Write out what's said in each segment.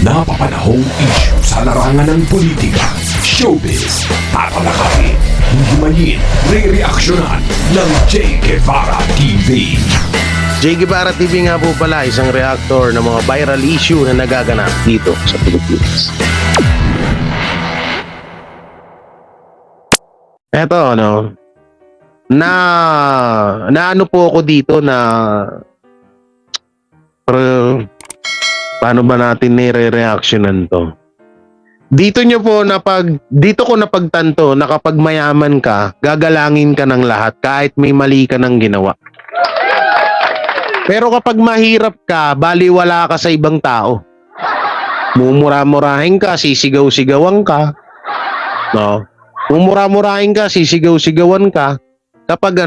napapanahong issue sa larangan ng politika, showbiz, tatalakayin, hihimayin, re-reaksyonan ng Che Guevara TV. Che Guevara TV nga po pala, isang reactor ng mga viral issue na nagaganap dito sa Pilipinas. Eto, ano po ako dito na paano ba natin nire-reactionan to? Dito ko napagtanto na kapag mayaman ka, gagalangin ka ng lahat kahit may mali ka ng ginawa. Pero kapag mahirap ka, baliwala ka sa ibang tao. Mumura-murahin ka, sisigaw-sigawan ka. No? Mumura-murahin ka, sisigaw-sigawan ka kapag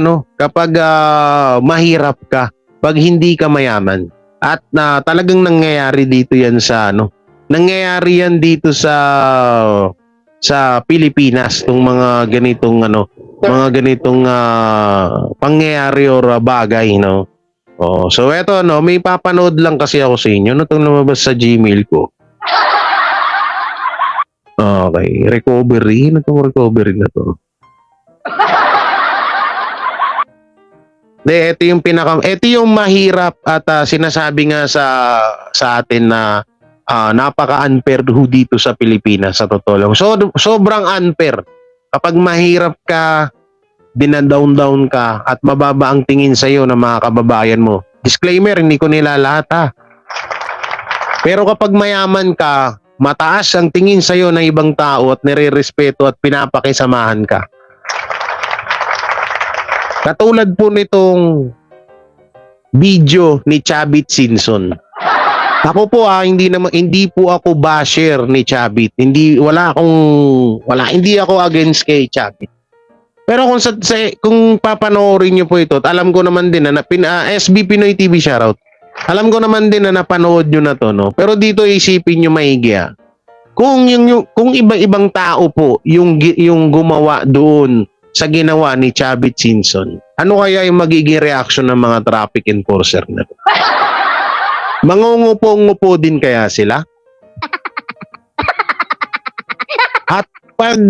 mahirap ka, pag hindi ka mayaman. At talagang nangyayari dito yan nangyayari yan dito sa Pilipinas, tong mga ganitong pangyayari or bagay, no. Oh, so eto, may papanood lang kasi ako sa inyo, itong lumabas sa Gmail ko. Okay, recovery. Ano itong recovery na to? Ito yung mahirap at sinasabi nga sa atin na napaka-unfair dito sa Pilipinas, sa totoo lang. So, sobrang unfair. Kapag mahirap ka, dinadown-down ka, at mababa ang tingin sa'yo ng mga kababayan mo. Disclaimer, hindi ko nilalahat ha. Pero kapag mayaman ka, mataas ang tingin sa'yo ng ibang tao at nire-respeto at pinapakisamahan ka. Katulad po nitong video ni Chavit Singson. Ako po hindi po ako basher ni Chavit. Hindi ako against kay Chavit. Pero kung papanoorin niyo po ito, alam ko naman din na SB Pinoy TV shoutout. Alam ko naman din na napanood niyo na to, no. Pero dito isipin niyo maigi. Kung iba-ibang tao po yung gumawa doon sa ginawa ni Chavit Singson, ano kaya yung magiging reaction ng mga traffic enforcer na to? Mangungupo-ngupo din kaya sila? At pag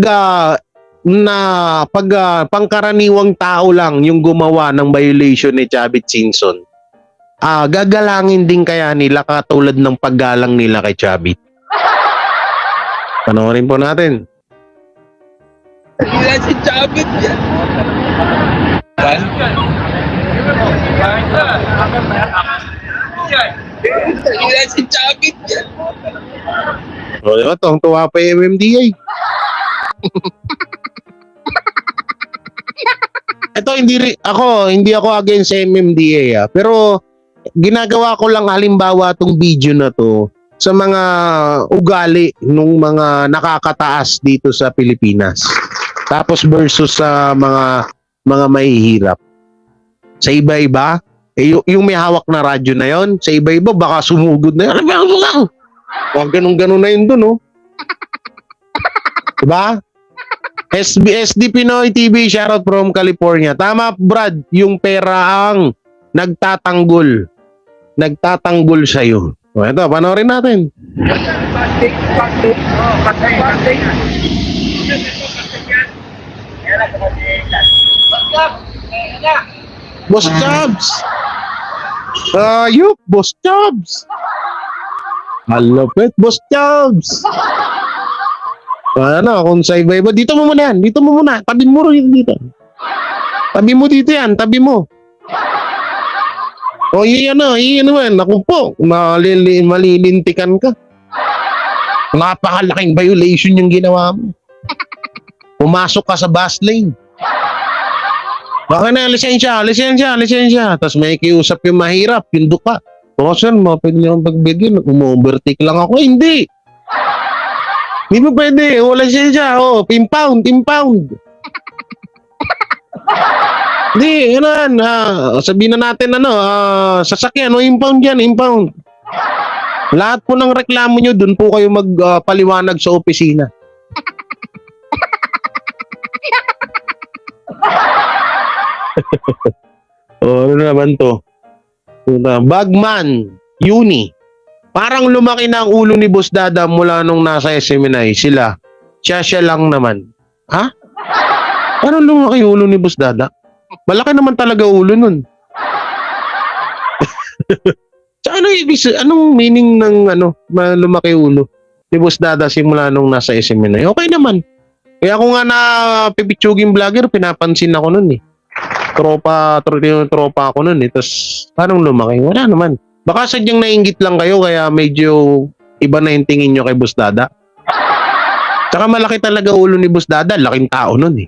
pangkaraniwang tao lang yung gumawa ng violation ni Chavit Singson, gagalangin din kaya nila katulad ng paggalang nila kay Chavit? Panoorin po natin. Hindi si Chavit yan. Hindi si Chavit yan. O, diba? Tuwang-tuwa pa yung MMDA. Ito, hindi ako against MMDA, pero ginagawa ko lang halimbawa tong video na to sa mga ugali ng mga nakakataas dito sa Pilipinas. Tapos versus sa mga mahihirap. Sa iba-iba, yung may hawak na radyo na yon, sa iba-iba baka sumugod na yun. Huwag ganun-ganun na yun dun, no? Diba? SD Pinoy TV, shoutout from California. Tama, Brad, yung pera ang nagtatanggol sa'yo. O, ito, panoorin natin. Boss Chubbs! Ayup, Boss Chubbs! Malapit, Boss Chubbs! Kung sa iba-iba, dito mo muna. Tabi mo rin dito. Tabi mo dito yan, tabi mo. O, iyan naman. Naku po, malilintikan ka. Napakalaking violation yung ginawa mo. Pumasok ka sa bus lane. Baka na, lisensya. Tapos may kiusap yung mahirap, yung duka. O, sir, pwede nyo pagbigyan. Umu-overtake lang ako. Hindi. Hindi mo pwede. O, lisensya. O, impound. Hindi, sabihin na natin, sasakyan. O, impound yan, impound. Lahat po ng reklamo nyo, dun po kayo magpaliwanag sa opisina. Ano naman to? Bagman, Uni. Parang lumaki na ang ulo ni Boss Dada mula nung nasa SMNI sila. Siya lang naman. Ha? Parang lumaki yung ulo ni Boss Dada. Malaki naman talaga ulo nun. So, anong meaning ng lumaki ulo ni Boss Dada simula nung nasa SMNI? Okay naman. Kaya ako nga na pipitsuging vlogger, pinapansin ako nun eh. Tropa ako nun eh. Tapos, parang lumaki? Wala naman. Baka sadyang nainggit lang kayo kaya medyo iba na yung tingin nyo kay Boss Dada. Tsaka malaki talaga ulo ni Boss Dada. Laking tao nun eh.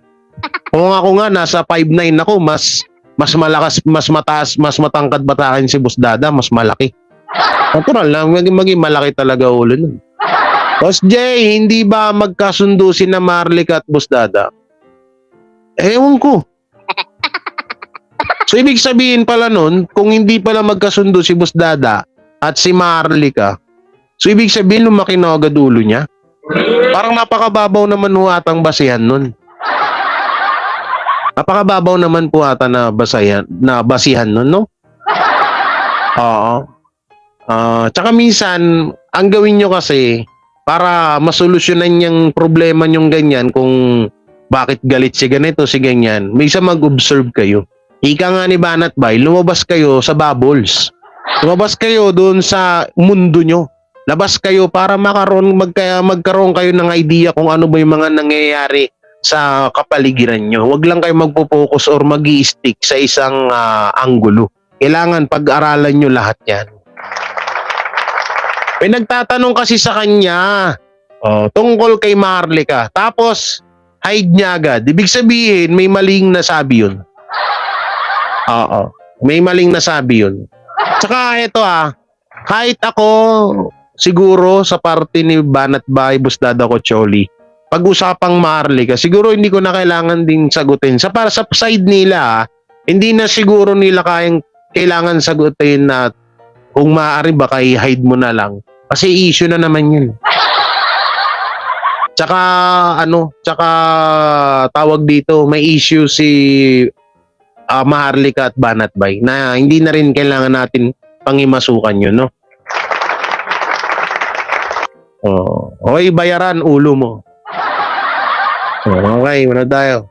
Kung ako nga, nasa 5'9 ako, mas malakas, mas mataas, mas matangkad ba sa akin si Boss Dada, mas malaki. Natural lang, maging malaki talaga ulo nun. Boss Jay, hindi ba magkasundo si na Marlica at Boss Dada? Ewan ko. So, ibig sabihin pala nun, kung hindi pala magkasundo si Boss Dada at si Marlica, so ibig sabihin lumaki na agad ulo niya? Parang napakababaw naman ho atang basihan nun. Napakababaw naman po ata na basihan nun, no? Oo. Tsaka minsan, ang gawin nyo kasi, para masolusyonan yung problema nyong ganyan, kung bakit galit si ganito, si ganyan, may isa mag-observe kayo. Ika nga ni Banat Bay, lumabas kayo sa bubbles. Lumabas kayo doon sa mundo nyo. Labas kayo para magkaroon kayo ng idea kung ano ba yung mga nangyayari sa kapaligiran nyo. Huwag lang kayo magpo-focus or mag-i-stick sa isang anggulo. Kailangan pag-aralan nyo lahat yan. May nagtatanong kasi sa kanya tungkol kay Marlica. Tapos, hide niya agad. Ibig sabihin, may maling nasabi yun. Oo. May maling nasabi yun. Tsaka ito kahit ako siguro sa parte ni Banat Bay, Boss Dada Cocholi, pag-usapang Marlica, siguro hindi ko na kailangan din sagutin. Para sa side nila, hindi na siguro nila kailangan sagutin na kung maaari baka i-hide mo na lang. Kasi issue na naman yun. Tsaka tawag dito, may issue si Marlica at Banat Bay na hindi na rin kailangan natin pangimasukan yun, no? Okay, bayaran ulo mo. Okay, muna tayo.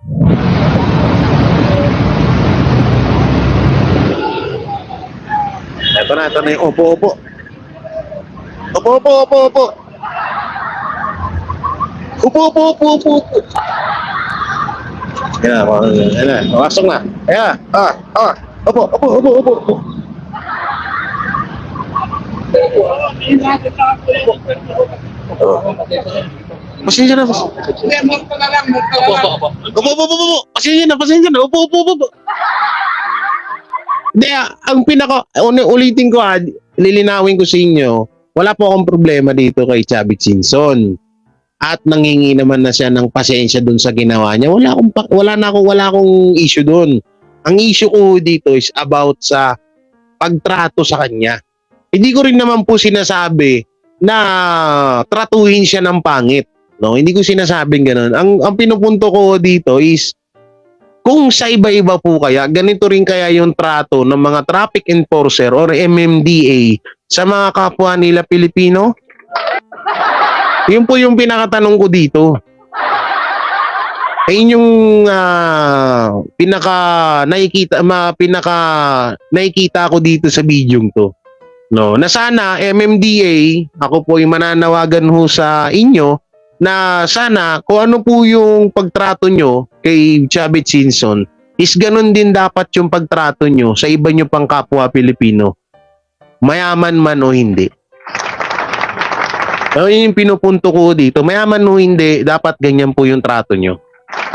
Ito na yung opo. Opo. Upo. Yan, pasok na. Ayan, Opo. Pasensya na. Morto na lang. Opo. Pasensya na. Opo. Hindi, ang ulitin ko lilinawin ko sa inyo, wala po akong problema dito kay Chavit Singson. At nangingi naman na siya ng pasensya dun sa ginawa niya. Wala akong issue dun. Ang issue ko dito is about sa pagtrato sa kanya. Hindi ko rin naman po sinasabi na tratuhin siya ng pangit. No, hindi ko sinasabing ganoon. Ang pinupunto ko dito is kung sa iba-iba po kaya, ganito rin kaya yung trato ng mga traffic enforcer or MMDA sa mga kapwa nila Pilipino? Yun po yung pinakatanong ko dito. Ayun yung nakikita ko dito sa video to. No, na sana MMDA, ako po yung mananawagan ho sa inyo na sana kung ano po yung pagtrato nyo kay Chavit Singson is ganun din dapat yung pagtrato nyo sa iba nyo pang kapwa Pilipino. Mayaman man o hindi. So, yun yung pinupunto ko dito. Mayaman o hindi, dapat ganyan po yung trato nyo.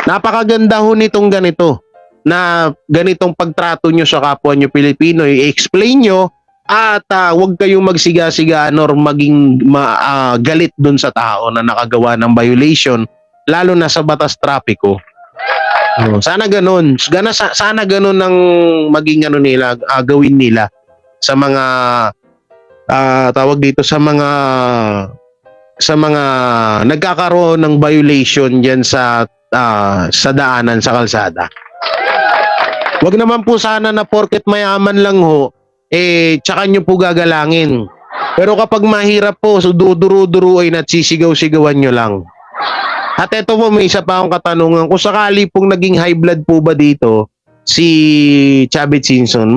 Napakaganda ho nitong ganito. Na ganitong pagtrato nyo sa kapwa nyo Pilipino. I-explain nyo at huwag kayong magsiga-sigaan or maging galit dun sa tao na nakagawa ng violation. Lalo na sa batas trapiko. Sana ganun. Sana ganun ang maging nila, gawin nila sa mga tawag dito sa mga nagkakaroon ng violation diyan sa daanan sa kalsada. Wag naman po sana na porket mayaman lang ho tsaka nyo po gagalangin. Pero kapag mahirap po, so duduru-duruin at sisigaw-sigawan nyo lang. At eto po, may isa pa akong katanungan. Kung sakali pong naging high blood po ba dito, si Chavit Singson,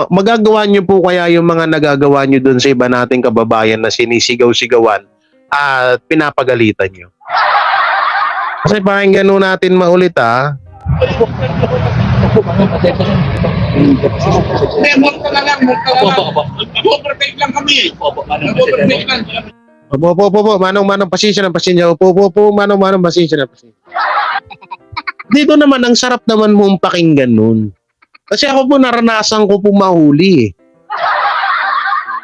magagawa nyo po kaya yung mga nagagawa nyo dun sa iba nating kababayan na sinisigaw-sigawan at pinapagalitan nyo? Kasi pakinggan nun natin maulit ha. Hindi, morta na lang, morta na lang. Overtake lang kami. Overtake lang. Opo, manong, pasensya na, pasensya. Opo, manong, pasensya na, pasensya. Dito naman, ang sarap naman mong pakinggan nun. Kasi ako po, naranasan ko po mahuli eh.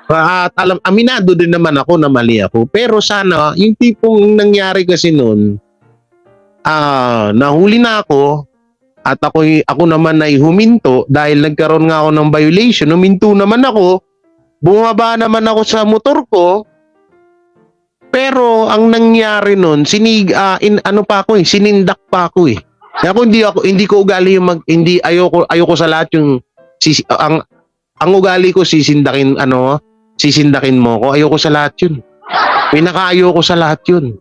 At aminado din naman ako na mali ako. Pero sana, yung tipong nangyari kasi nun, nahuli na ako, at ako naman ay huminto dahil nagkaroon nga ako ng violation. Huminto naman ako, bumaba naman ako sa motor ko, pero ang nangyari nun, sinindak pa ako eh. Kaya hindi ko ugali yung ayoko sa lahat yung ang ugali ko sisindakin mo ko. Ayoko sa lahat yun. Pinakaayoko sa lahat yun.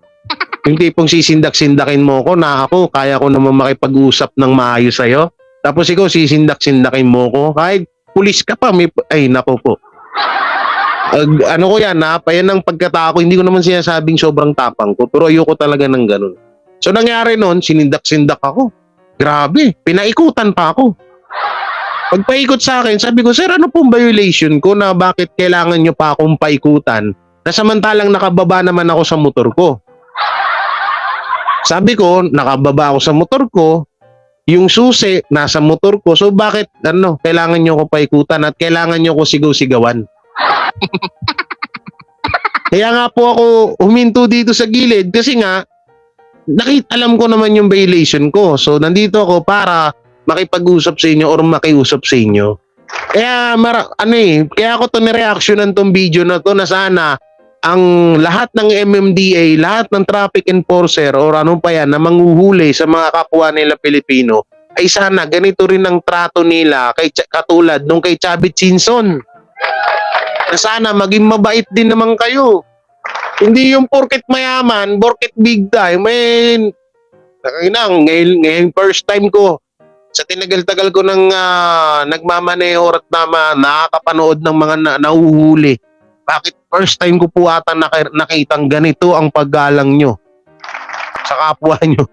Yung tipong sisindak-sindakin mo ko na ako, kaya ko naman makipag-usap ng maayos sa'yo. Tapos ikaw sisindak-sindakin mo ko. Kahit pulis ka pa, ay nako po. Ano ko yan ha, pa yan ang pagkatao. Hindi ko naman sinasabing sobrang tapang ko, pero ayoko talaga ng ganun. So nangyari nun, sinindak-sindak ako. Grabe, pinaikutan pa ako. Pagpaikot sa akin, sabi ko, sir, ano pong violation ko na bakit kailangan nyo pa akong paikutan? Na samantalang nakababa naman ako sa motor ko. Sabi ko, nakababa ako sa motor ko, yung susi nasa motor ko, so bakit kailangan nyo ko paikutan at kailangan nyo ko sigaw-sigawan? Kaya nga po ako huminto dito sa gilid kasi nga alam ko naman yung violation ko. So nandito ako para makipag-usap sa inyo or makiusap sa inyo. Kaya kaya ako to ni-reactionan tong video na to na sana ang lahat ng MMDA, lahat ng traffic enforcer or ano pa yan na manghuhuli sa mga kapwa nila Pilipino ay sana ganito rin ang trato nila katulad nung kay Chavit Singson. Na sana maging mabait din naman kayo. Hindi yung porket mayaman, porket big time, ngayon first time ko sa tinagal-tagal ko ng nagmamaneho at nakakapanood ng mga nahuhuli. Bakit first time ko po ata nakitang ganito ang paggalang nyo sa kapwa nyo?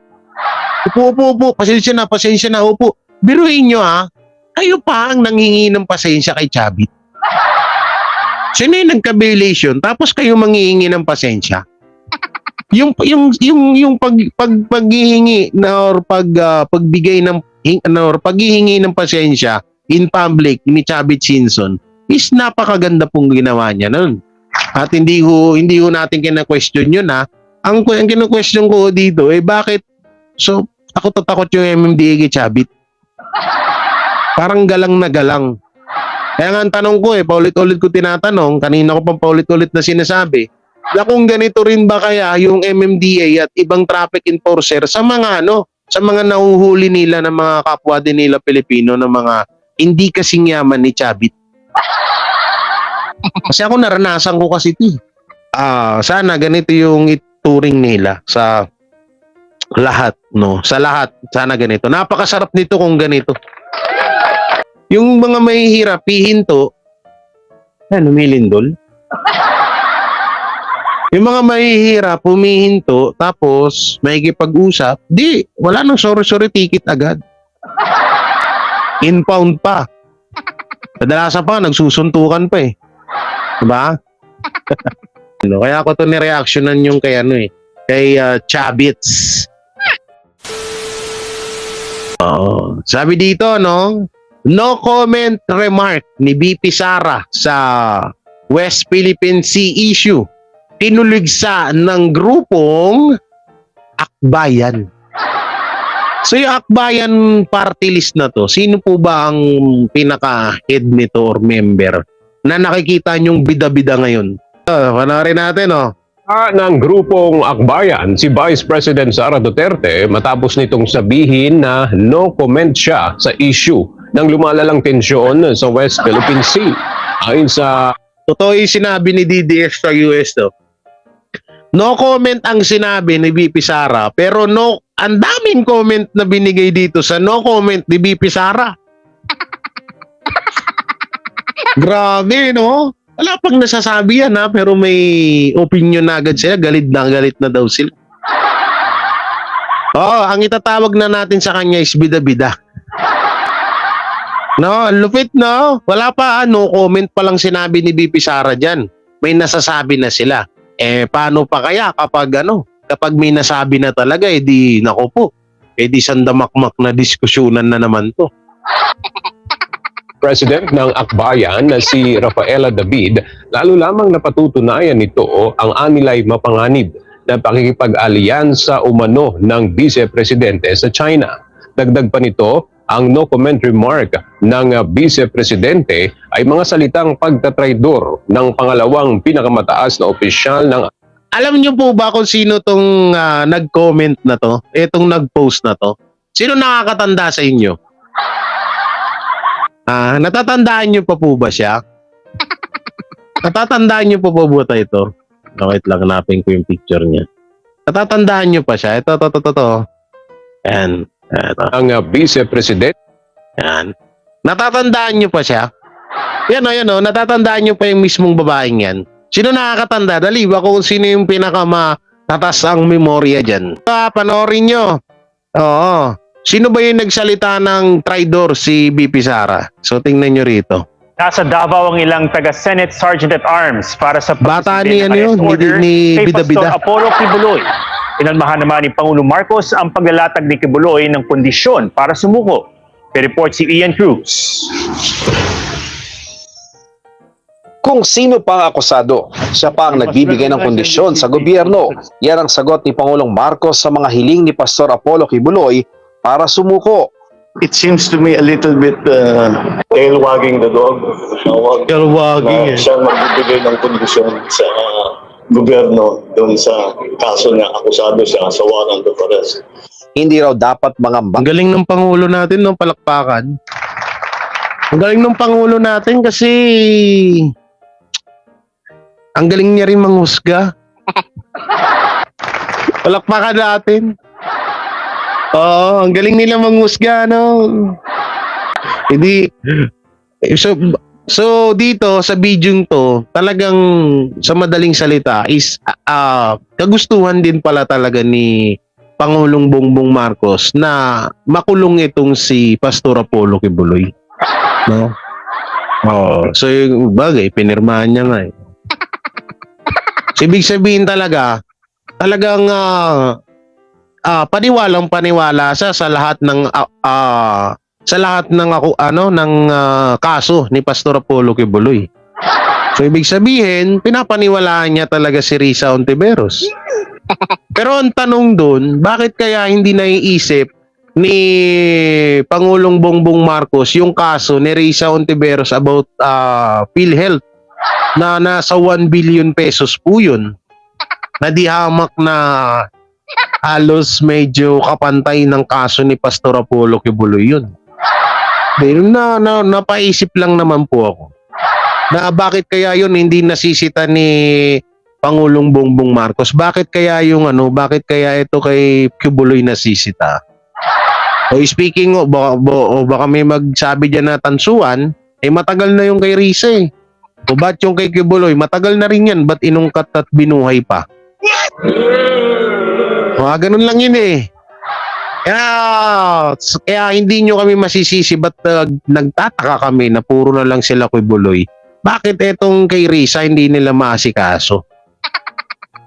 Upo, pasensya na, upo. Biruin nyo ha, kayo pa ang nanghingi ng pasensya kay Chavit. Sino yung nagka-violation tapos kayo manghihingi ng pasensya? Yung paghihingi na or pagbigay ng or paghihingi ng pasensya in public ni Chavit Singson is napakaganda pong ginawa niya noon. At hindi ho natin kina-question yun ha. Ang kina-question ko dito bakit takot yung MMDA kay Chavit? Parang galang na galang. Kaya nga ang tanong ko paulit-ulit ko tinatanong, kanina ko pang paulit-ulit na sinasabi, na kung ganito rin ba kaya yung MMDA at ibang traffic enforcer sa mga nahuhuli nila ng mga kapwa din nila Pilipino ng mga hindi kasing yaman ni Chavit. Kasi ako naranasan ko kasi ito. Sana ganito yung ituring nila sa lahat, no? Sa lahat, sana ganito. Napakasarap nito kung ganito. Yung mga mahihirap, hihinto, humilindol. Yung mga mahihirap, humihinto, tapos makikipag-usap, wala nang sorry ticket agad. Inbound pa. Kadalasan pa, nagsusuntukan pa eh. Diba? Kaya ako to ni-reactionan yung kay Chavits. Sabi dito, no comment remark ni BP Sara sa West Philippine Sea issue. Kinuligsa ng grupong Akbayan. So yung Akbayan party list na to, sino po ba ang pinaka-head nito or member na nakikita nyong bida-bida ngayon? Panoorin natin ng grupong Akbayan si Vice President Sara Duterte matapos nitong sabihin na no comment siya sa issue ng lumalalang tensyon sa West Philippine Sea. Ayon sa Totoo yung sinabi ni DDS sa US, to. No comment ang sinabi ni VP Sara, pero ang daming comment na binigay dito sa no comment ni VP Sara. Grabe, no? Wala pang nasasabi yan, ha? Pero may opinion na agad sila. Galit na daw sila. Ang itatawag na natin sa kanya is bida-bida. No, lupit, no? Wala pa, no comment pa lang sinabi ni VP Sara dyan. May nasasabi na sila. Paano pa kaya kapag may nasabi na talaga, di, nako po, di sandamakmak na diskusyonan na naman to. President ng Akbayan na si Rafaela David, lalo lamang napatutunayan nito ang anilay mapanganib na pakikipag-alyansa umano ng Vice Presidente sa China. Dagdag pa nito, ang no-comment remark ng Vice Presidente ay mga salitang pagtatraidor ng pangalawang pinakamataas na opisyal ng... Alam niyo po ba kung sino tong nag-comment na to? Itong nag-post na to? Sino nakakatanda sa inyo? Natatandaan niyo pa po ba siya? Natatandaan niyo pa po ba ito? Wait lang, hanapin ko yung picture niya. Natatandaan niyo pa siya? Ito. Ayan. Ang Vice President. Yan. Natatandaan nyo pa siya? Yan o. Natatandaan nyo pa yung mismong babaeng yan. Sino nakakatanda? Dali ba kung sino yung pinakamatatas ang memorya dyan? Panoorin nyo. Oo. Sino ba yung nagsalita ng traidor si BP Sara? So tingnan nyo rito. Nasa Davao ang ilang taga-Senate Sergeant at Arms para sa Bata ni ano yun, ni kay Bida-Bida. Pastor Apollo Kibuloy. Pinalmahan naman ni Pangulong Marcos ang paglalatag ni Kibuloy ng kondisyon para sumuko. May report si Ian Cruz. Kung sino pa ang akusado, siya pa ang nagbibigay ng kondisyon sa gobyerno. Yan ang sagot ni Pangulong Marcos sa mga hiling ni Pastor Apollo Kibuloy para sumuko. It seems to me a little bit tail wagging the dog. Tail wagging, na siya magbibigay ng kondisyon sa gobyerno doon sa kaso na akusado siya sa warrant of arrest. Hindi raw dapat mangamba. Ang galing ng Pangulo natin, no? Palakpakan. Ang galing ng Pangulo natin kasi ang galing niya rin manghusga. Palakpakan natin. Oo, ang galing nila manghusga, no? Hindi. So dito sa video to, talagang sa madaling salita is kagustuhan din pala talaga ni Pangulong Bongbong Marcos na makulong itong si Pastor Apollo Kibuloy. No? So yung bagay, pinirmahan niya nga eh. So, ibig sabihin talagang paniwalang-paniwala sa lahat ng kaso ni Pastor Apollo Kibuloy. So ibig sabihin, pinapaniwalaan niya talaga si Risa Ontiveros. Pero ang tanong doon, bakit kaya hindi naiisip ni Pangulong Bongbong Marcos yung kaso ni Risa Ontiveros about PhilHealth na nasa 1 billion pesos po yun, na di hamak na halos medyo kapantay ng kaso ni Pastor Apollo Kibuloy yun. Napaisip lang naman po ako na bakit kaya yun hindi nasisita ni Pangulong Bongbong Marcos. Bakit kaya ito kay Kibuloy nasisita? O speaking baka may magsabi dyan na tansuan, matagal na yung kay Risa eh. O ba't yung kay Kibuloy, matagal na rin yan, ba't inungkat at binuhay pa? Ganun lang yun eh. Kaya hindi nyo kami masisisi, ba't nagtataka kami na puro na lang sila Kibuloy. Bakit etong kay Risa hindi nila maasikaso?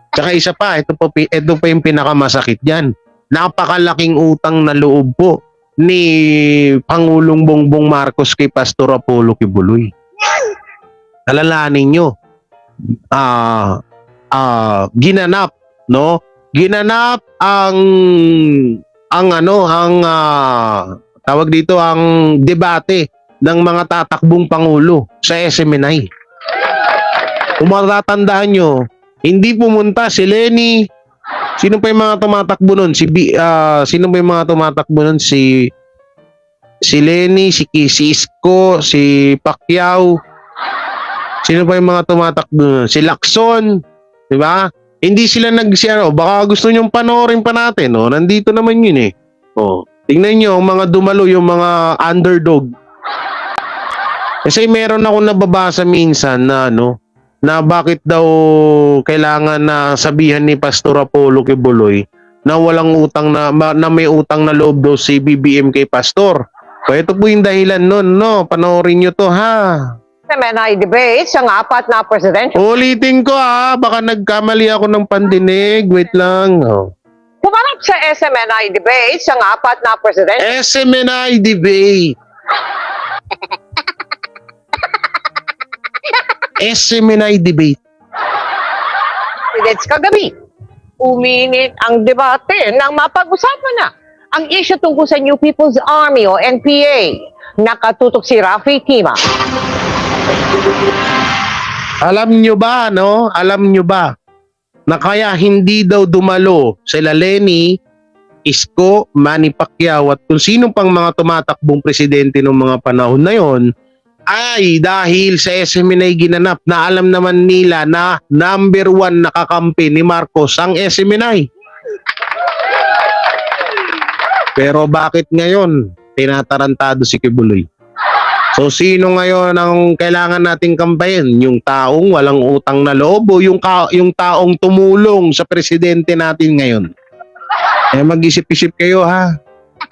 Tsaka isa pa, ito pa yung pinakamasakit dyan. Napakalaking utang na loob po ni Pangulong Bongbong Marcos kay Pastor Apollo Kibuloy. Alalahanin nyo, ginanap, no? Ginanap ang tawag dito, ang debate ng mga tatakbong pangulo sa SMNI. Kung matatandaan nyo, hindi pumunta si Lenny. Sino pa yung mga tumatakbo nun? Sino pa yung mga tumatakbo nun? Si Lenny, si Isko, si Pacquiao, Sino pa yung mga tumatakbo? Si Lacson, di ba? Hindi sila baka gusto nyong panoorin pa natin, no? Nandito naman yun eh. Oh, tingnan nyo, ang mga dumalo, yung mga underdog. Kasi meron ako nababasa minsan na na bakit daw kailangan na sabihan ni Pastor Apollo Kibuloy na walang utang na may utang na loob daw si BBM kay Pastor. So ito po yung dahilan nun, no? Panoorin nyo to, ha? SMNI debates ang apat na presidential. Ulitin ko, baka nagkamali ako ng pandinig. Wait lang. Oh. Pumarap sa SMNI debates ang apat na presidential. SMNI debate. SMNI debate. Candidates kagabi. Uminit ang debate nang mapag-usapan na ang issue tungkol sa New People's Army o NPA. Nakatutok si Rafi Tima. Alam nyo ba, no? Alam nyo ba na kaya hindi daw dumalo sila Lenny, Isko, Manny Pacquiao at kung sino pang mga tumatakbong presidente ng mga panahon na yon ay dahil sa SMNI ginanap na alam naman nila na number 1 nakakampi ni Marcos ang SMNI. Pero bakit ngayon tinatarantado si Kibuloy? So sino ngayon ang kailangan nating kampayan? Yung taong walang utang na loob o yung taong tumulong sa presidente natin ngayon? Mag-isip-isip kayo, ha.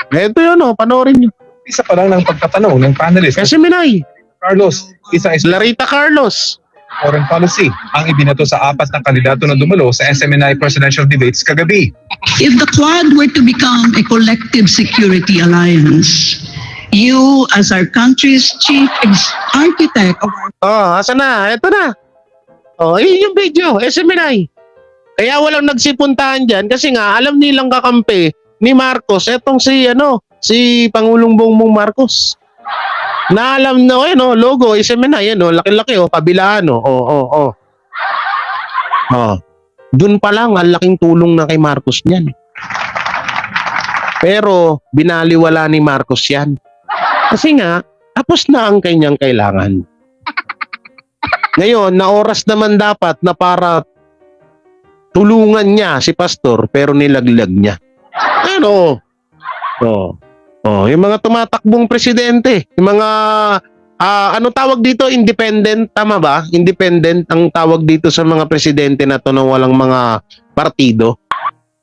Ito yun, panoorin nyo. Isa pa lang ng pagtatanong ng panelist. SMNI. Carlos, isang Larita Carlos. foreign policy ang ibinato sa apat na kandidato na dumalo sa SMNI presidential debates kagabi. If the Quad were to become a collective security alliance, you as our country's chief architect of our Asa na? Ito na. Yun yung video, SMNI. Kaya walang nagsipuntahan dyan kasi nga alam nilang kakampi ni Marcos etong si Pangulong Bongbong Marcos. Na alam na logo SMNI laki-laki kabilaan Doon pa lang ang laking tulong na kay Marcos niyan. Pero binaliwala ni Marcos 'yan. Kasi nga tapos na ang kanyang kailangan. Ngayon, na oras naman dapat na para tulungan niya si Pastor pero nilaglag niya. Yung mga tumatakbong presidente, yung mga ano tawag dito, independent, tama ba? Independent ang tawag dito sa mga presidente na to na walang mga partido.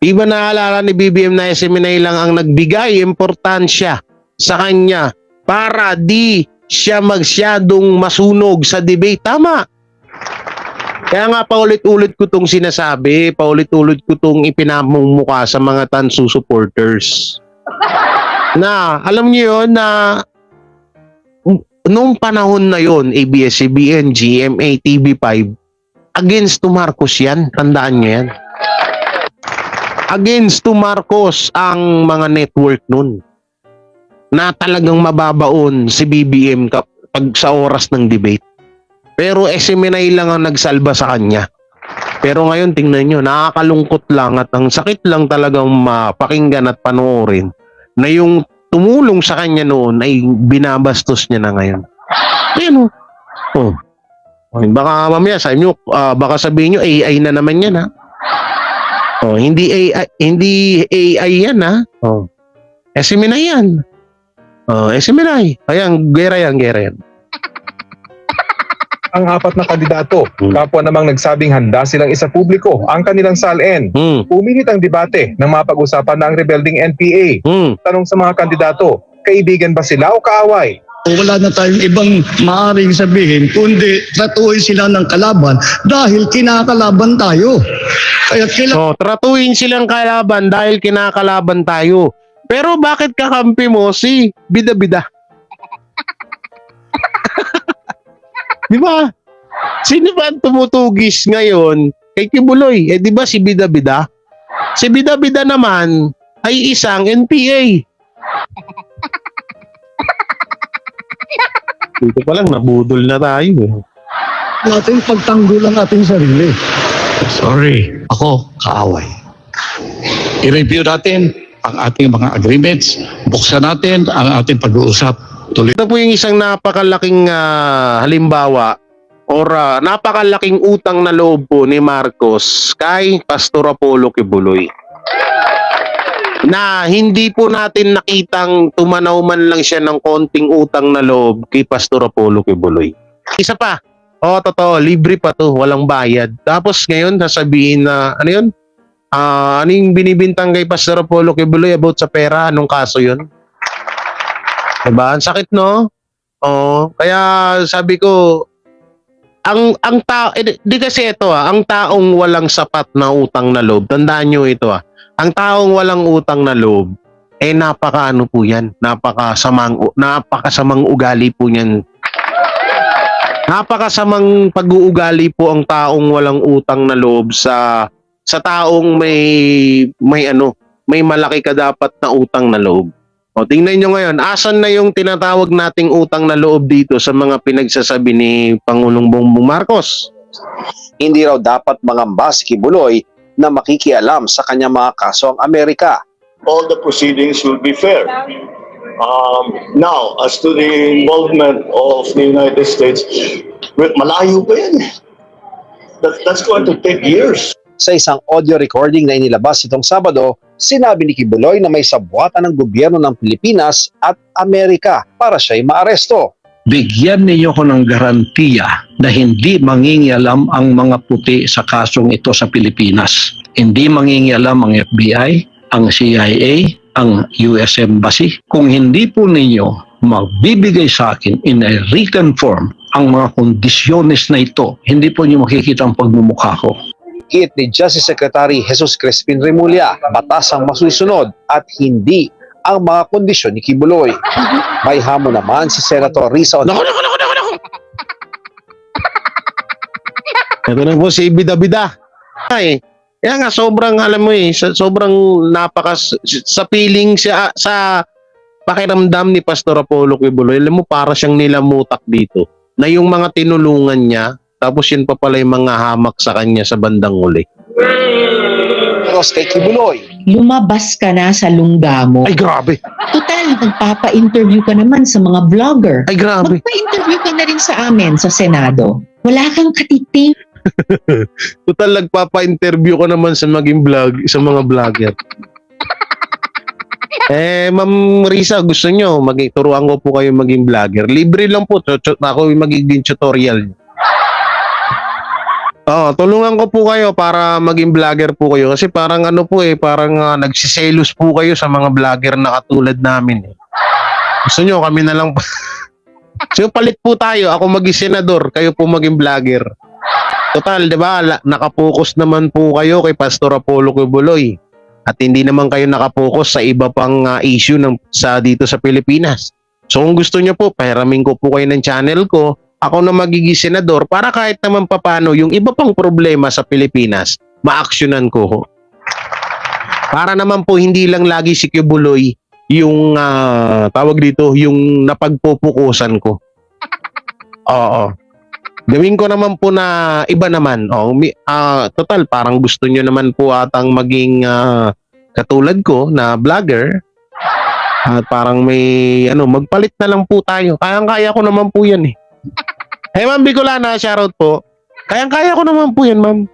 Iba naalala ni BBM na SMNI lang ang nagbigay importansya sa kanya para di siya masyadong masunog sa debate. Tama. Kaya nga paulit-ulit ko itong sinasabi, paulit-ulit ko itong ipinamumuka sa mga Tansu supporters. Na alam niyo yun na noong panahon na yon ABS-CBN, GMA, TV5 against to Marcos yan, tandaan niyo yan. Against to Marcos ang mga network nun na talagang mababaon si BBM pag sa oras ng debate. Pero SMNI lang ang nagsalba sa kanya. Pero ngayon tingnan nyo, nakakalungkot lang at ang sakit lang talagang mapakinggan at panoorin na yung tumulong sa kanya noon ay binabastos niya na ngayon. Ayan baka mamaya sa inyo, baka sabihin nyo AI na naman yan ha. Hindi AI yan ha. SMNI yan. SMNI. Ayan, gera yan. Ang apat na kandidato, kapwa namang nagsabing handa silang isa publiko ang kanilang salin. Uminit ang debate nang mapag-usapan na ang rebelding NPA. Tanong sa mga kandidato, kaibigan ba sila o kaaway? Wala na tayong ibang maaaring sabihin kundi tratuhin sila ng kalaban dahil kinakalaban tayo. Kaya tratuhin silang kalaban dahil kinakalaban tayo. Pero bakit kakampi mo si Bida-Bida? Di ba? Sino ba ang tumutugis ngayon kay Kibuloy? Di ba si Bida-Bida? Si Bida-Bida naman ay isang NPA. Dito pa lang, nabudol na tayo. natin pagtanggol ang ating sarili. Sorry, ako kaaway. I-review natin ang ating mga agreements, buksan natin ang ating pag-uusap. Tuloy. Ito po yung isang napakalaking halimbawa or napakalaking utang na loob po ni Marcos kay Pastor Apollo Kibuloy. Na hindi po natin nakitang tumanaw man lang siya ng konting utang na loob kay Pastor Apollo Kibuloy. Isa pa, totoo, libre pa to, walang bayad. Tapos ngayon, sasabihin na, ano yun? Ano yung binibintang kay Pastor Apollo Kibuloy about sa pera? Anong kaso yun? Diba? Ang sakit, no? Kaya sabi ko, di kasi ito ang taong walang sapat na utang na loob, tandaan nyo ito ang taong walang utang na loob, napakaano po yan, napakasamang ugali po yan. Napakasamang pag-uugali po ang taong walang utang na loob sa taong may malaki ka dapat na utang na loob. Tingnan nyo ngayon, asan na yung tinatawag nating utang na loob dito sa mga pinagsasabi ni Pangulong Bongbong Marcos? Hindi raw dapat mangamba si Kibuloy na makikialam sa kanyang mga kaso ang Amerika. All the proceedings will be fair. Now, as to the involvement of the United States, malayo pa yan. That's going to take years. Sa isang audio recording na inilabas itong Sabado, sinabi ni Kibuloy na may sabwatan ng gobyerno ng Pilipinas at Amerika para siya'y maaresto. Bigyan ninyo ko ng garantiya na hindi mangingialam ang mga puti sa kasong ito sa Pilipinas. Hindi mangingialam ang FBI, ang CIA, ang US Embassy. Kung hindi po ninyo magbibigay sa akin in a written form ang mga kondisyones na ito, hindi po niyo makikita ang pagmumukha ko. Giit ni Justice Secretary Jesus Crispin Remulla, batas ang masusunod at hindi ang mga kondisyon ni Kibuloy. May hamon naman si Senator Risa Ontiveros. Ito na po si Bida-Bida. Kaya nga sobrang sobrang sa feeling siya, sa pakiramdam ni Pastor Apollo Kibuloy, alam mo para siyang nilamutak dito na yung mga tinulungan niya, tapos yun pa pala yung mga hamak sa kanya sa bandang uli. Kay Kibuloy, lumabas ka na sa lungga mo. Ay grabe. Total, nagpapa-interview ka naman sa mga vlogger. Ay grabe. Magpa-interview ka na rin sa amin sa Senado. Wala kang katiting. Total, nagpapa-interview ko naman sa mga vlogger. Ma'am Risa, gusto nyo, turuan ko po kayo maging vlogger. Libre lang po, ako yung magiging tutorial. Tulungan ko po kayo para maging vlogger po kayo. Kasi parang parang nagsiselos po kayo sa mga vlogger na katulad namin. Gusto nyo, kami na lang. So palit po tayo, ako maging senador, kayo po maging vlogger. Total, di ba? Nakapokus naman po kayo kay Pastor Apollo Kibuloy. At hindi naman kayo nakapokus sa iba pang issue dito sa Pilipinas. So kung gusto nyo po, pahiramin ko po kayo ng channel ko. Ako na magiging senador para kahit naman papano yung iba pang problema sa Pilipinas, ma-actionan ko. Para naman po hindi lang lagi si Kibuloy yung yung napagpupukusan ko. Oo. Gawin ko naman po na iba naman. Total, parang gusto nyo naman po atang maging katulad ko na vlogger. At parang may magpalit na lang po tayo. Kayang-kaya ko naman po yan eh. Hey ma'am Bicolana, shoutout po. Kayang-kaya ko naman po yan, ma'am.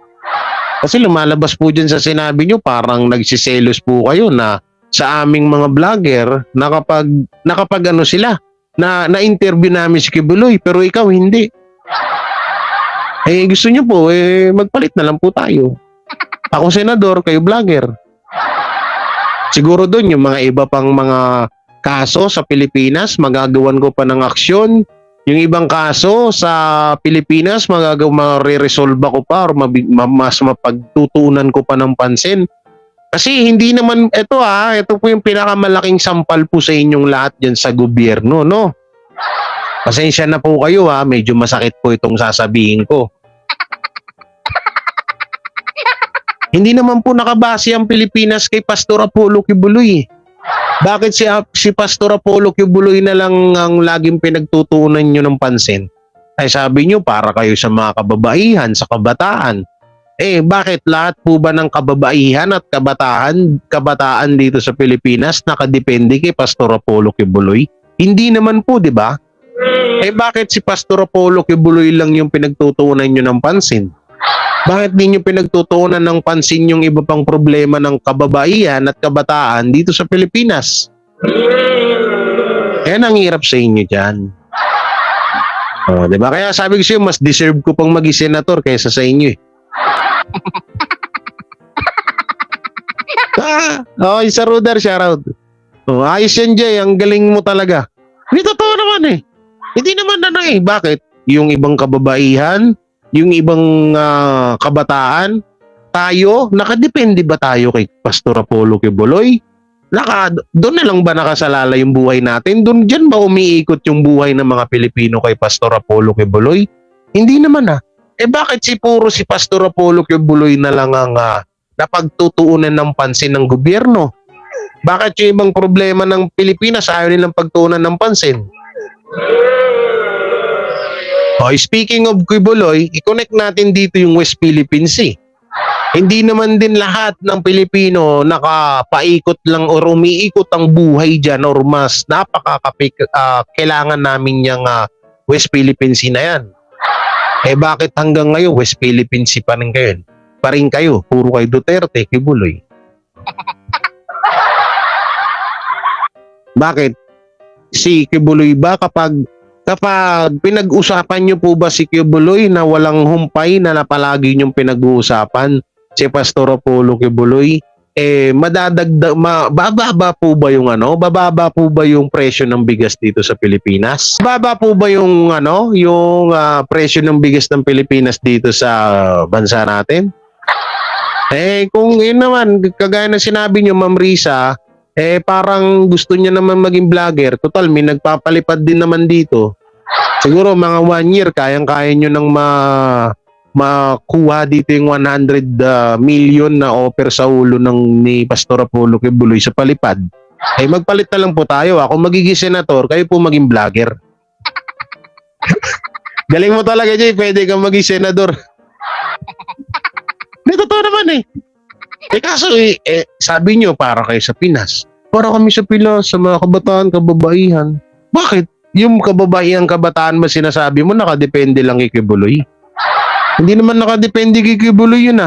Kasi lumalabas po dyan sa sinabi nyo, parang nagsiselos po kayo na sa aming mga vlogger na kapag sila, na-interview namin si Kibuloy, pero ikaw hindi. Gusto nyo po, magpalit na lang po tayo. Ako senador, kayo vlogger. Siguro doon yung mga iba pang mga kaso sa Pilipinas, magagawan ko pa ng aksyon. Yung ibang kaso sa Pilipinas, ma-resolve ko pa or mas mapagtutunan ko pa ng pansin. Kasi hindi naman, ito po yung pinakamalaking sampal po sa inyong lahat dyan sa gobyerno, no? Pasensya na po kayo medyo masakit po itong sasabihin ko. Hindi naman po nakabase ang Pilipinas kay Pastor Apollo Kibuloy. Bakit si Pastor Apollo Kibuloy na lang ang laging pinagtutuunan nyo ng pansin? Ay sabi nyo para kayo sa mga kababaihan, sa kabataan. Bakit lahat po ba ng kababaihan at kabataan dito sa Pilipinas nakadepende kay Pastor Apollo Kibuloy? Hindi naman po, di ba? Eh bakit si Pastor Apollo Kibuloy lang yung pinagtutuunan nyo ng pansin? Bakit di nyo pinagtutuunan ng pansin yung iba pang problema ng kababaihan at kabataan dito sa Pilipinas? Kaya ang hirap sa inyo dyan. Diba? Kaya sabi ko sa'yo, mas deserve ko pang maging senator kaysa sa inyo eh. Yung sa Ruder, shoutout. Ayos yan, Jay. Ang galing mo talaga. Hindi totoo naman eh. Hindi naman bakit? Yung ibang kababaihan, yung ibang kabataan, tayo, nakadepende ba tayo kay Pastor Apollo Kibuloy? Doon na lang ba nakasalala yung buhay natin? Diyan ba umiikot yung buhay ng mga Pilipino kay Pastor Apollo Kibuloy? Hindi naman bakit puro si Pastor Apollo Kibuloy na lang ang napagtutuunan ng pansin ng gobyerno? Bakit yung ibang problema ng Pilipinas ayaw nilang pagtuunan ng pansin? Speaking of Kibuloy, i-connect natin dito yung West Philippine Sea. Hindi naman din lahat ng Pilipino nakapaikot lang or umiikot ang buhay dyan or mas kailangan namin yung West Philippine Sea na yan. Bakit hanggang ngayon West Philippine Sea pa rin kayo? Puro kay Duterte, Kibuloy. Bakit? Si Kibuloy ba kapag pinag-usapan nyo po ba si Kibuloy na walang humpay na palagi nyong pinag-uusapan si Pastor Apollo Kibuloy, bababa po ba yung bababa po ba yung presyo ng bigas dito sa Pilipinas? Bababa po ba yung presyo ng bigas ng Pilipinas dito sa bansa natin? Kung yun naman, kagaya na sinabi nyo, Ma'am Risa, parang gusto niya naman maging vlogger. Total, may nagpapalipad din naman dito. Siguro mga 1 year, kayang-kaya nyo nang makuha dito yung 100 million na offer sa ulo ni Pastor Apollo Kibuloy sa palipad. Magpalit na lang po tayo. Ako magiging senator, kayo po maging vlogger. Galing mo talaga, Jay. Pwede kang maging senador. Hindi, totoo naman kaso sabi nyo, para kayo sa Pinas. Para kami sa Pinas, sa mga kabataan, kababaihan. Bakit? Yung kabataan ba sinasabi mo, nakadepende lang kay Kibuloy? Hindi naman nakadepende kay Kibuloy yun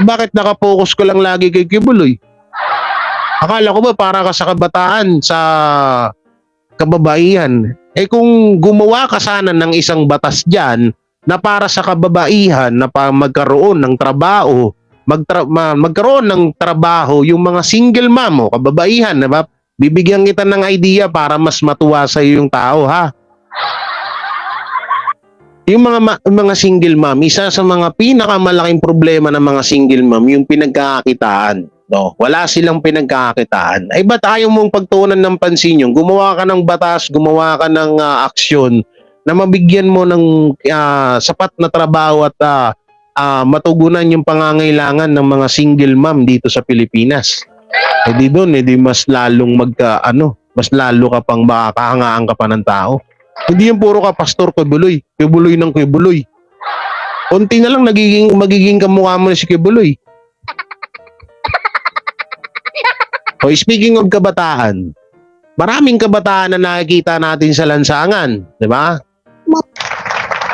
bakit nakapokus ko lang lagi kay Kibuloy? Akala ko ba para ka sa kabataan, sa kababaihan? Kung gumawa ka sana ng isang batas dyan na para sa kababaihan na magkaroon ng trabaho, magkaroon ng trabaho yung mga single mom o kababaihan, diba? Bibigyan kita ng idea para mas matuwa sa yung tao, Yung mga single mom, isa sa mga pinakamalaking problema ng mga single mom, yung pinagkakakitaan. No, wala silang pinagkakakitaan. Ba't ayaw mong pagtuunan ng pansin yun? Gumawa ka ng batas, gumawa ka ng aksyon na mabigyan mo ng sapat na trabaho at matugunan yung pangangailangan ng mga single mom dito sa Pilipinas. Di doon, mas lalong mas lalo ka pang makakahangaan ka pa ng tao. Hindi yung puro ka Pastor Kibuloy, Kibuloy ng Kibuloy. Unti na lang magiging kamukha mo na si Kibuloy. Speaking of kabataan, maraming kabataan na nakikita natin sa lansangan, di ba?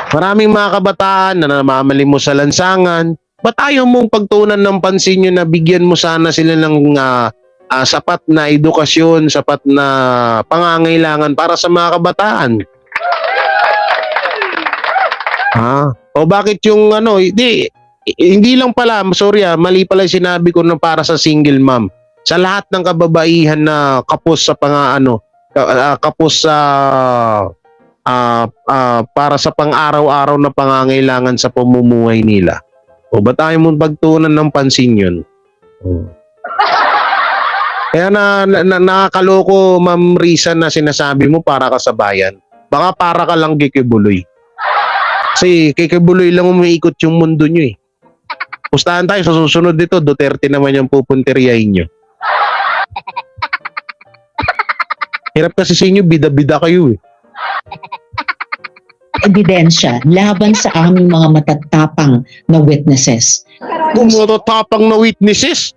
Maraming mga kabataan na namamalimos sa lansangan. Ba't ayaw mong pagtuunan ng pansin nyo na bigyan mo sana sila ng sapat na edukasyon, sapat na pangangailangan para sa mga kabataan? O bakit yung hindi lang pala, sorry mali pala yung sinabi ko na para sa single mom. Sa lahat ng kababaihan na kapos sa kapos sa para sa pang-araw-araw na pangangailangan sa pamumuhay nila. O ba't tayo mong pagtuunan ng pansin yun? Kaya nakakaloko, Ma'am Risa, na sinasabi mo para ka sa bayan. Baka para ka lang kay Kibuloy. Kasi kay Kibuloy lang umiikot yung mundo nyo Pustahan tayo sa susunod dito, Duterte naman yung pupunteriyahin nyo. Hirap kasi sa inyo, bida-bida kayo Ebidensya laban sa aming mga matatapang na witnesses. Kung matatapang na witnesses,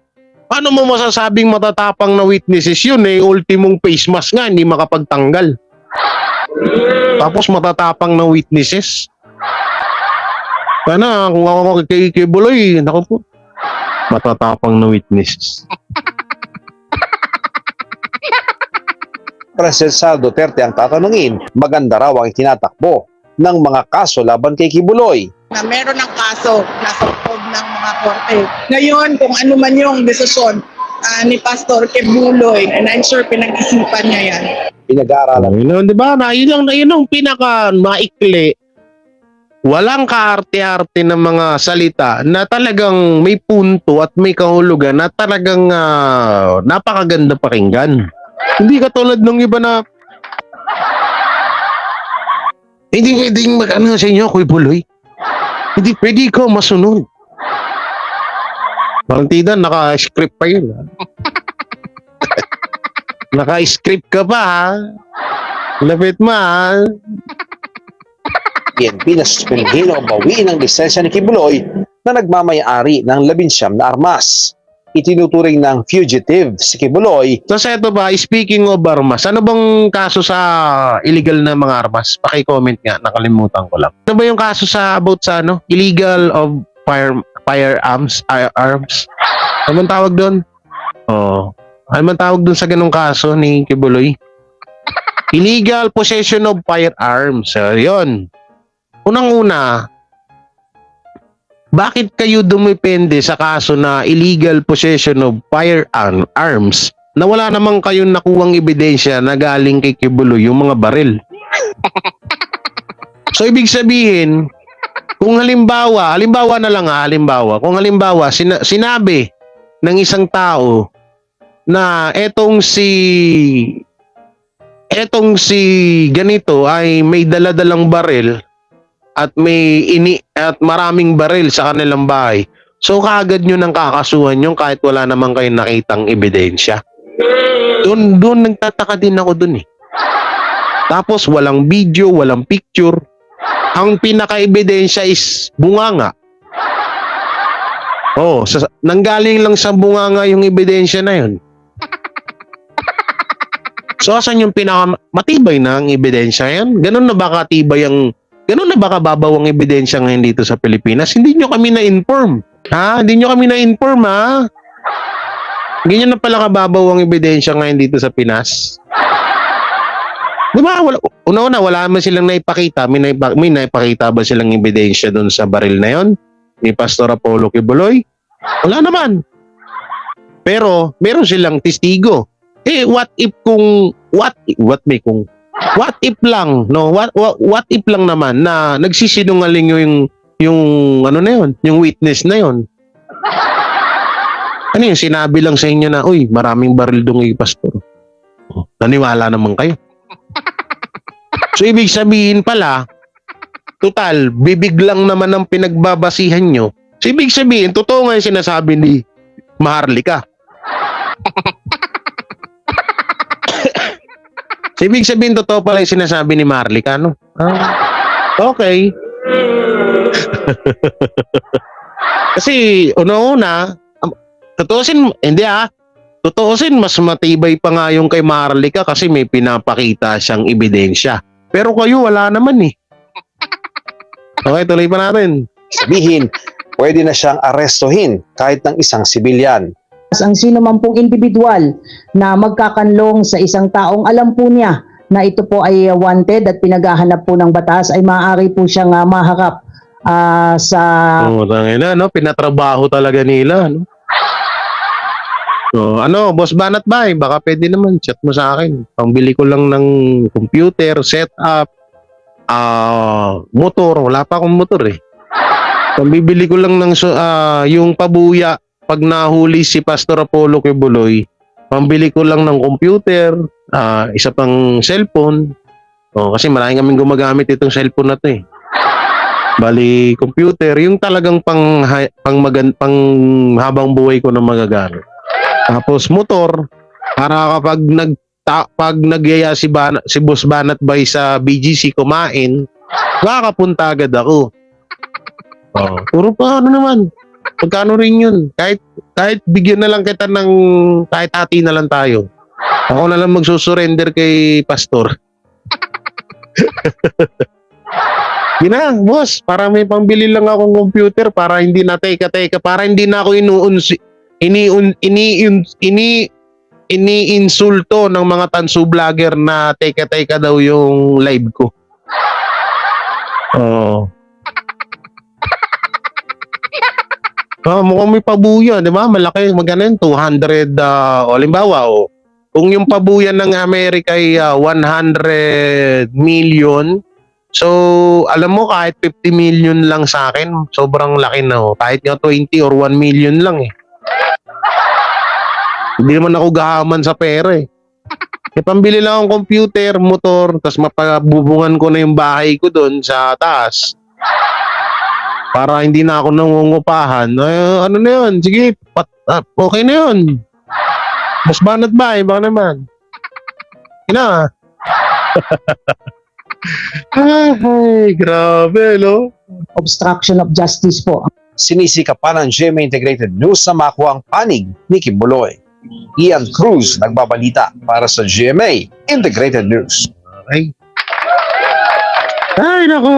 Paano mo masasabing matatapang na witnesses yun eh? Ultimong face mask nga, hindi makapagtanggal. Tapos matatapang na witnesses. Sana kung ako kay Buloy, naku po, matatapang na witnesses. President Sara Duterte ang tatanungin, maganda raw ang itinatakbo ng mga kaso laban kay Kibuloy. Na meron ng kaso nasa loob ng mga korte. Ngayon, kung ano man yung desisyon ni Pastor Kibuloy, and I'm sure pinag-isipan niya yan. Pinag-aaralan. Yun, di ba? Yun ang pinaka maikli. Walang kaarte-arte ng mga salita na talagang may punto at may kahulugan na talagang napakaganda pakinggan. Hindi katulad ng iba na hindi pwedeng mag-ano sa inyo, Kuya Buloy. Hindi pwede ikaw masunod. Partida, naka-script pa yun. Naka-script ka pa, ha? Lapit mo, ha? PNP na suspendin o bawiin ang lisensya ni Kibuloy na nagmamayari ng 19 na armas. Itinuturing ng fugitive si Kibuloy. So sa ito ba, speaking of armas, ano bang kaso sa illegal na mga armas? Paki-comment nga, nakalimutan ko lang. Ano ba yung kaso sa about sa illegal of firearms? Ano bang tawag doon? Oh. Ano bang tawag doon sa ganung kaso ni Kibuloy? Illegal possession of firearms. So, yun. Unang-una, bakit kayo dumepende sa kaso na illegal possession of firearms na wala namang kayong nakuwang ebidensya na galing kay Kibuloy yung mga baril? So ibig sabihin, kung halimbawa na lang kung halimbawa sinabi ng isang tao na etong si ganito ay may dala-dalang baril at at maraming baril sa kanilang bahay. So kaagad nyo nang kakasuhan yung kahit wala naman kayong nakitang ebidensya. Doon nagtataka din ako dun eh. Tapos walang video, walang picture. Ang pinaka-ebidensya is bunganga. Oh, nanggaling lang sa bunganga yung ebidensya na yun. So asan yung pinaka-matibay na ang ebidensya yan? Ganun na ba kababaw ang ebidensya ngayon dito sa Pilipinas? Hindi nyo kami na-inform. Ha? Hindi nyo kami na-inform, ha? Hindi nyo na pala kababaw ang ebidensya ngayon dito sa Pinas. Di ba? Una-una, wala naman silang naipakita. May naipakita ba silang ebidensya doon sa baril na yon ni Pastor Apollo Kibuloy? Wala naman. Pero, meron silang testigo. What if lang, no? What if lang naman na nagsisinungaling yung ano na yun, yung witness na yun. Ano yun, sinabi lang sa inyo na, uy, maraming baril doon kay Pastor. Naniwala naman kayo. So, ibig sabihin pala, total, bibig lang naman ang pinagbabasihan nyo. So, ibig sabihin, totoo nga yung sinasabi ni Maharlika. So, ibig sabihin, totoo pala yung sinasabi ni Maharlika, no? Okay. Kasi, una-una, totoosin, mas matibay pa nga yung kay Maharlika kasi may pinapakita siyang ebidensya. Pero kayo, wala naman eh. Okay, tuloy pa natin. Sabihin, pwede na siyang arestuhin kahit ng isang sibilyan. Ang sino man pong individual na magkakanlong sa isang taong alam po niya na ito po ay wanted at pinaghahanap po ng batas ay maaari po siyang maharap sa... no? Pinatrabaho talaga nila. No? So, Boss Banat Bay, baka pwede naman, chat mo sa akin. Pambili ko lang ng computer, setup, motor. Wala pa akong motor eh. Pambibili ko lang ng yung pabuya. Pag nahuli si Pastor Apollo Kibuloy, pambili ko lang ng computer, isa pang cellphone. Kasi marami kaming gumagamit itong cellphone na to eh. Bali, computer, yung talagang pang habang buhay ko na magagamit. Tapos motor, para kapag nagyaya si Boss Banat Bay sa BGC kumain, makakapunta agad ako. Puro pa naman. Magkano rin yun? Kahit bigyan na lang kita ng kahit ati na lang tayo. Ako na lang magsusurrender kay pastor. Yun na, boss, para may pambili lang akong computer para hindi na teka, para hindi na ako iniinsulto ng mga tansu vlogger na teka daw yung live ko. Oo. Mukhang may pabuya, di ba? Malaki, magkano yun? 200, halimbawa, kung yung pabuyan ng Amerika ay 100 million, so, alam mo, kahit 50 million lang sa akin, sobrang laki na. Kahit nga 20 or 1 million lang eh. Hindi naman ako gahaman sa pera eh. Pambili lang akong computer, motor, tapos mapabubungan ko na yung bahay ko doon sa taas. Para hindi na ako nangungupahan. Ano na yun? Sige, okay na yun. Mas banat ba? Baka naman. Ina. Ay, grabe, no? Obstruction of justice po. Sinisika pa ng GMA Integrated News na makuha ang panig ni Kibuloy. Ian Cruz nagbabalita para sa GMA Integrated News. Ay, nako,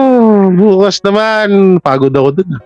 bukas naman. Pagod ako dun.